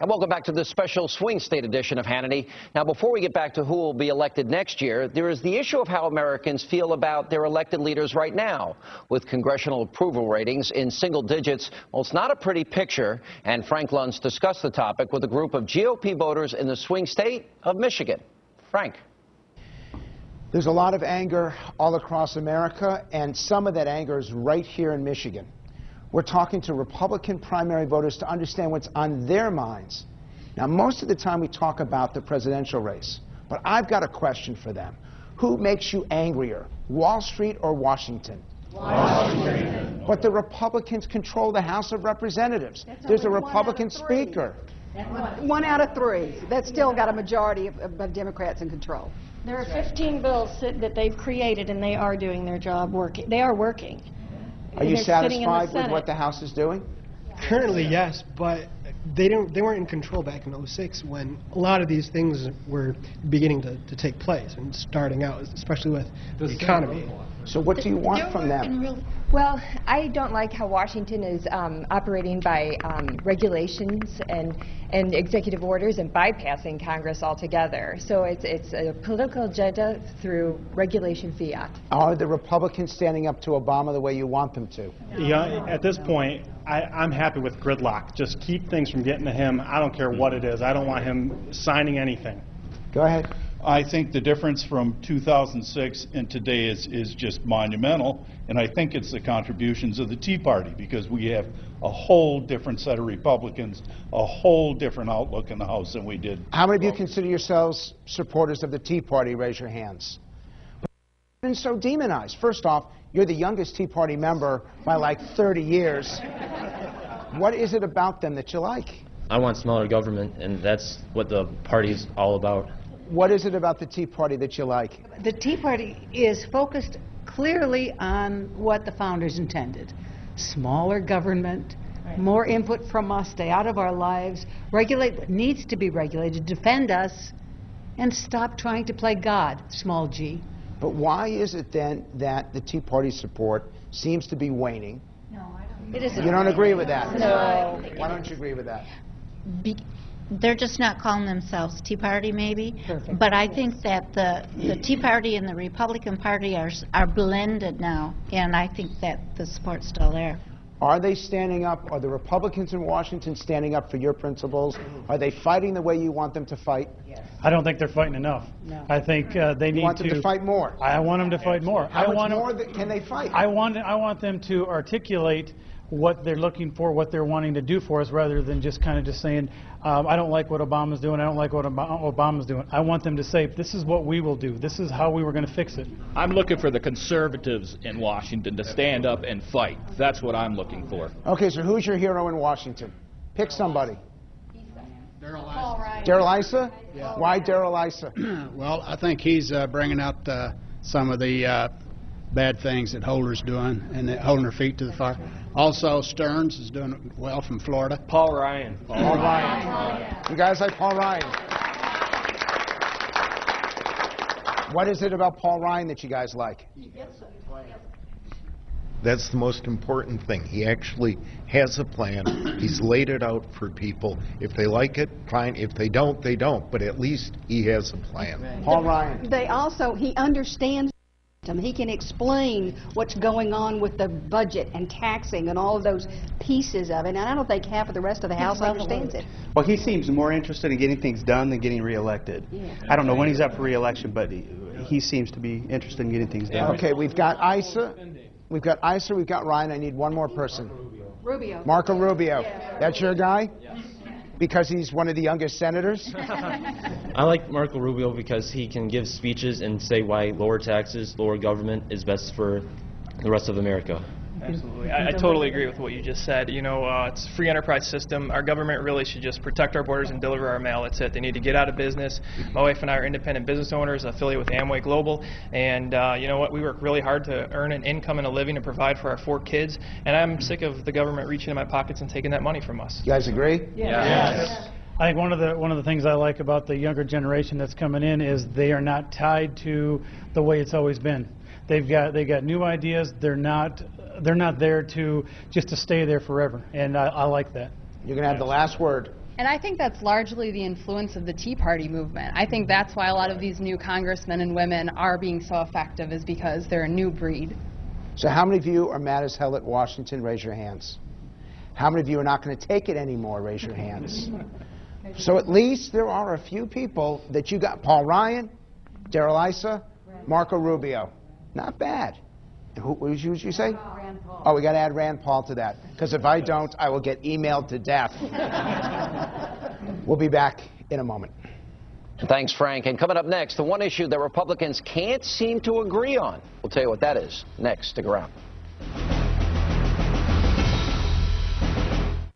And welcome back to this special swing state edition of Hannity. Now, before we get back to who will be elected next year, there is the issue of how Americans feel about their elected leaders right now. With congressional approval ratings in single digits, well, it's not a pretty picture. And Frank Luntz discussed the topic with a group of GOP voters in the swing state of Michigan. Frank. There's a lot of anger all across America, and some of that anger is right here in Michigan. We're talking to Republican primary voters to understand what's on their minds. Now, most of the time we talk about the presidential race, but I've got a question for them. Who makes you angrier, Wall Street or Washington? Washington. But the Republicans control the House of Representatives. There's a Republican speaker. 1 out of 3. That's still got a majority of Democrats in control. There are 15 bills that they've created, and they are doing their job working. They are working. Are you satisfied with what the House is doing? Currently, yes, but they weren't in control back in '06 when a lot of these things were beginning to take place and starting out, especially with the economy. So what do you want from them? Well, I don't like how Washington is operating by regulations and executive orders and bypassing Congress altogether. So it's a political agenda through regulation fiat. Are the Republicans standing up to Obama the way you want them to? Yeah, at this point, I'm happy with gridlock. Just keep things from getting to him. I don't care what it is. I don't want him signing anything. Go ahead. I think the difference from 2006 and today is just monumental, and I think it's the contributions of the Tea Party, because we have a whole different set of Republicans, a whole different outlook in the House than we did. How many of you consider yourselves supporters of the Tea Party? Raise your hands. But you've been so demonized. First off, you're the youngest Tea Party member by like 30 years. What is it about them that you like? I want smaller government, and that's what the party's all about. What is it about the Tea Party that you like? The Tea Party is focused clearly on what the founders intended. Smaller government, more input from us, stay out of our lives, regulate what needs to be regulated, defend us, and stop trying to play God, small g. But why is it then that the Tea Party support seems to be waning? No, I don't. It isn't. You don't agree with that? No. Why don't you agree with that? They're just not calling themselves Tea Party, maybe. Perfect. But I think that the Tea Party and the Republican Party are blended now, and I think that the support's still there. Are they standing up? Are the Republicans in Washington standing up for your principles? Are they fighting the way you want them to fight? Yes. I don't think they're fighting enough. No. I think they need You want them to fight more? I want them to fight more. How much more can they fight? I want them to articulate what they're looking for, what they're wanting to do for us, rather than just kind of just saying, I don't like what Obama's doing, I don't like what Obama's doing. I want them to say, this is what we will do, this is how we were going to fix it. I'm looking for the conservatives in Washington to stand up and fight. That's what I'm looking for. Okay, so who's your hero in Washington? Pick somebody. Darrell Issa? Yeah. Why Darrell Issa? Well, I think he's bringing out some of the bad things that Holder's doing and holding her feet to the fire. Also, Stearns is doing well from Florida. Paul Ryan. Paul Ryan. You guys like Paul Ryan? What is it about Paul Ryan that you guys like? That's the most important thing. He actually has a plan. He's laid it out for people. If they like it, fine. If they don't, they don't. But at least he has a plan. Paul Ryan. He understands. He can explain what's going on with the budget and taxing and all of those pieces of it, and I don't think half of the rest of the House understands it. Well, he seems more interested in getting things done than getting reelected. Yeah. I don't know when he's up for reelection, but he seems to be interested in getting things done. Okay, we've got Issa, we've got Ryan. I need one more person. Rubio. Marco Rubio. Yeah. That's your guy? Yes. Because he's one of the youngest senators? I like Marco Rubio because he can give speeches and say why lower taxes, lower government is best for the rest of America. Absolutely. I totally agree with what you just said. You know, it's a free enterprise system. Our government really should just protect our borders and deliver our mail. That's it. They need to get out of business. My wife and I are independent business owners, affiliated with Amway Global. And you know what? We work really hard to earn an income and a living to provide for our 4 kids. And I'm sick of the government reaching in my pockets and taking that money from us. You guys agree? Yes. I think one of the things I like about the younger generation that's coming in is they are not tied to the way it's always been. They got new ideas. They're not there to just to stay there forever, and I like that. You're going to have the last word. And I think that's largely the influence of the Tea Party movement. I think that's why a lot of these new congressmen and women are being so effective, is because they're a new breed. So how many of you are mad as hell at Washington? Raise your hands. How many of you are not going to take it anymore? Raise your hands. So at least there are a few people that you got. Paul Ryan, Darrell Issa, Marco Rubio. Not bad. Who did you say? Rand Paul. Oh, we got to add Rand Paul to that, because if I don't, I will get emailed to death. We'll be back in a moment. Thanks, Frank. And coming up next, the one issue that Republicans can't seem to agree on. We'll tell you what that is next. Stick around.